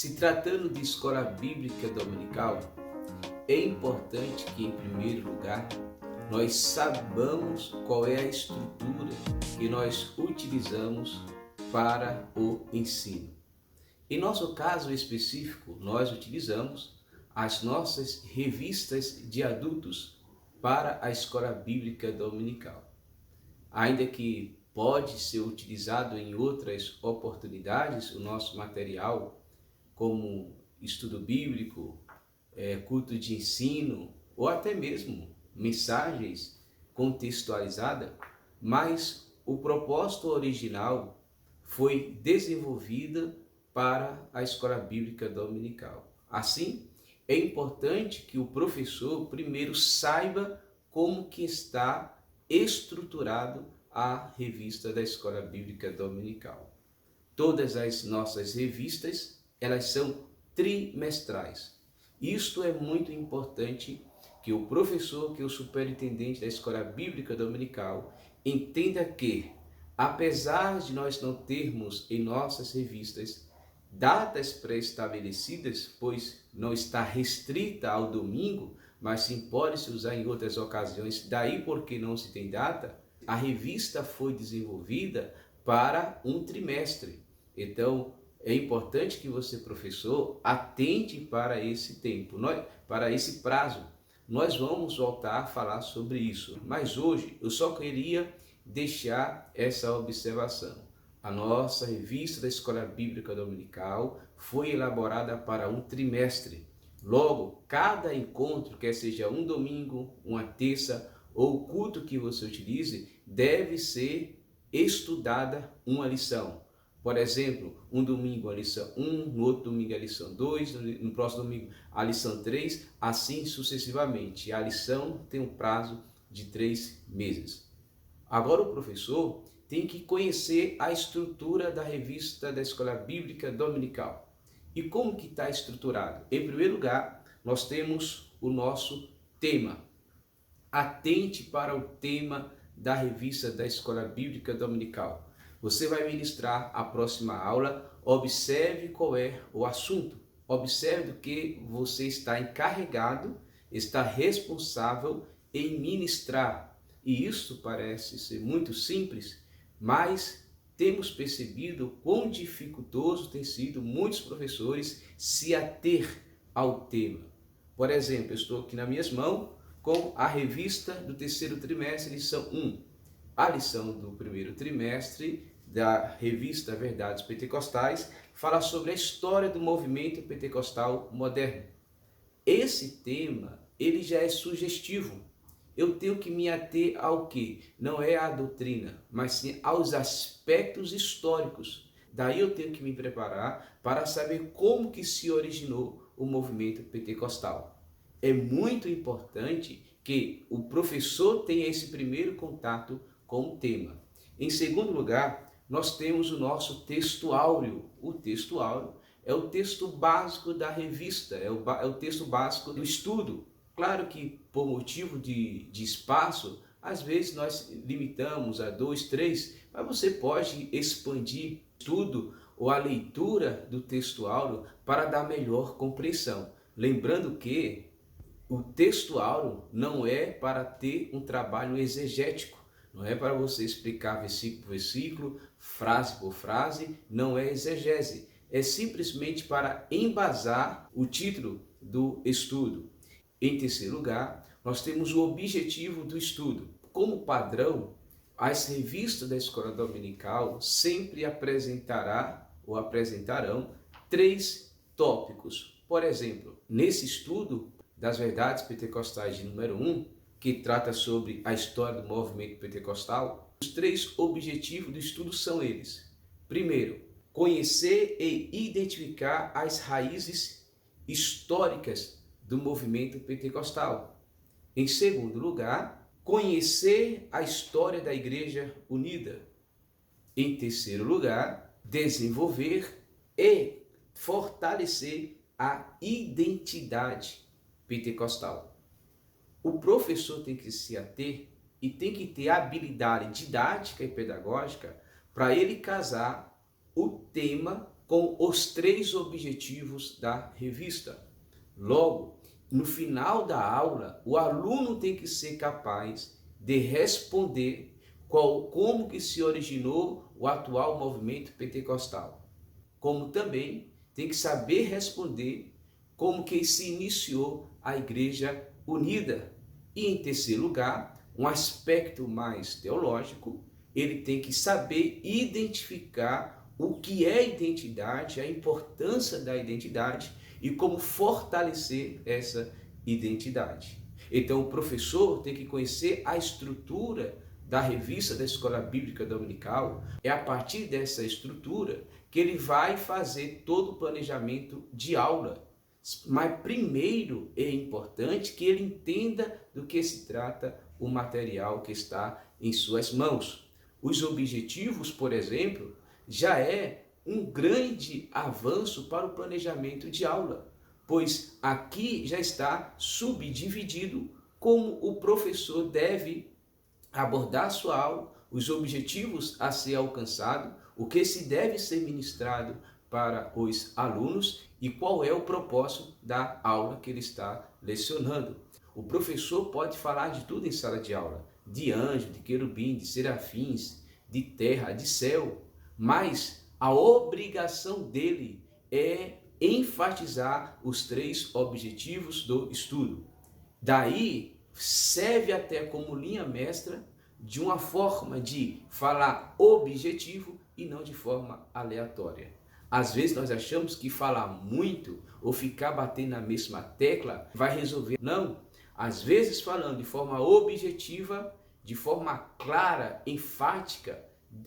Se tratando de escola bíblica dominical, é importante que, em primeiro lugar, nós saibamos qual é a estrutura que nós utilizamos para o ensino. Em nosso caso específico, nós utilizamos as nossas revistas de adultos para a escola bíblica dominical. Ainda que pode ser utilizado em outras oportunidades o nosso material, como estudo bíblico, culto de ensino ou até mesmo mensagens contextualizadas, mas o propósito original foi desenvolvido para a escola bíblica dominical. Assim, é importante que o professor primeiro saiba como que está estruturado a revista da escola bíblica dominical. Todas as nossas revistas, elas são trimestrais. Isto é muito importante que o professor, que é o superintendente da escola bíblica dominical, entenda que, apesar de nós não termos em nossas revistas datas pré-estabelecidas, pois não está restrita ao domingo, mas sim pode se usar em outras ocasiões, daí porque não se tem data, a revista foi desenvolvida para um trimestre. Então, é importante que você, professor, atente para esse tempo, para esse prazo. Nós vamos voltar a falar sobre isso, mas hoje eu só queria deixar essa observação. A nossa revista da Escola Bíblica Dominical foi elaborada para um trimestre. Logo, cada encontro, quer seja um domingo, uma terça ou o culto que você utilize, deve ser estudada uma lição. Por exemplo, um domingo a lição 1, no outro domingo a lição 2, no próximo domingo a lição 3, assim sucessivamente. A lição tem um prazo de 3 meses. Agora o professor tem que conhecer a estrutura da revista da Escola Bíblica Dominical. E como que está estruturado? Em primeiro lugar, nós temos o nosso tema. Atente para o tema da revista da Escola Bíblica Dominical. Você vai ministrar a próxima aula, observe qual é o assunto, observe do que você está encarregado, está responsável em ministrar. E isso parece ser muito simples, mas temos percebido quão dificultoso tem sido muitos professores se ater ao tema. Por exemplo, eu estou aqui nas minhas mãos com a revista do terceiro trimestre, lição 1. A lição do primeiro trimestre da revista Verdades Pentecostais fala sobre a história do movimento pentecostal moderno. Esse tema, ele já é sugestivo. Eu tenho que me ater ao que? Não é a doutrina, mas sim aos aspectos históricos. Daí eu tenho que me preparar para saber como que se originou o movimento pentecostal. É muito importante que o professor tenha esse primeiro contato com o tema. Em segundo lugar, nós temos o nosso texto áureo. O texto áureo é o texto básico da revista, é o texto básico do estudo. Claro que por motivo de espaço, às vezes nós limitamos a 2, 3, mas você pode expandir tudo ou a leitura do texto áureo para dar melhor compreensão. Lembrando que o texto áureo não é para ter um trabalho exegético, não é para você explicar versículo por versículo, frase por frase, não é exegese. É simplesmente para embasar o título do estudo. Em terceiro lugar, nós temos o objetivo do estudo. Como padrão, as revistas da Escola Dominical sempre apresentarão 3 tópicos. Por exemplo, nesse estudo das Verdades Pentecostais de número 1, que trata sobre a história do movimento pentecostal, os 3 objetivos do estudo são eles. Primeiro, conhecer e identificar as raízes históricas do movimento pentecostal. Em segundo lugar, conhecer a história da Igreja Unida. Em terceiro lugar, desenvolver e fortalecer a identidade pentecostal. O professor tem que se ater e tem que ter habilidade didática e pedagógica para ele casar o tema com os 3 objetivos da revista. Logo, no final da aula, o aluno tem que ser capaz de responder como que se originou o atual movimento pentecostal. Como também tem que saber responder como que se iniciou a Igreja Unida. E em terceiro lugar, um aspecto mais teológico, ele tem que saber identificar o que é identidade, a importância da identidade e como fortalecer essa identidade. Então o professor tem que conhecer a estrutura da revista da Escola Bíblica Dominical. É a partir dessa estrutura que ele vai fazer todo o planejamento de aula. Mas primeiro é importante que ele entenda do que se trata o material que está em suas mãos. Os objetivos, por exemplo, já é um grande avanço para o planejamento de aula, pois aqui já está subdividido como o professor deve abordar sua aula, os objetivos a ser alcançado, o que se deve ser ministrado para os alunos e qual é o propósito da aula que ele está lecionando. O professor pode falar de tudo em sala de aula, de anjo, de querubim, de serafins, de terra, de céu, mas a obrigação dele é enfatizar os 3 objetivos do estudo. Daí serve até como linha mestra de uma forma de falar objetivo e não de forma aleatória. Às vezes nós achamos que falar muito ou ficar batendo na mesma tecla vai resolver. Não, às vezes falando de forma objetiva, de forma clara, enfática,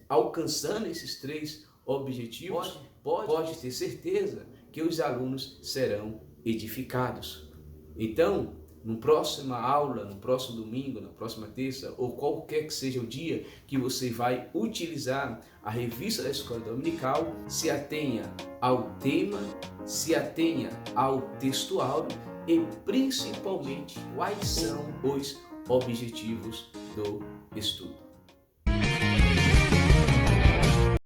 alcançando esses 3 objetivos, pode ter certeza que os alunos serão edificados. Então, na próxima aula, no próximo domingo, na próxima terça, ou qualquer que seja o dia que você vai utilizar a revista da Escola Dominical, se atenha ao tema, se atenha ao textual e principalmente quais são os objetivos do estudo.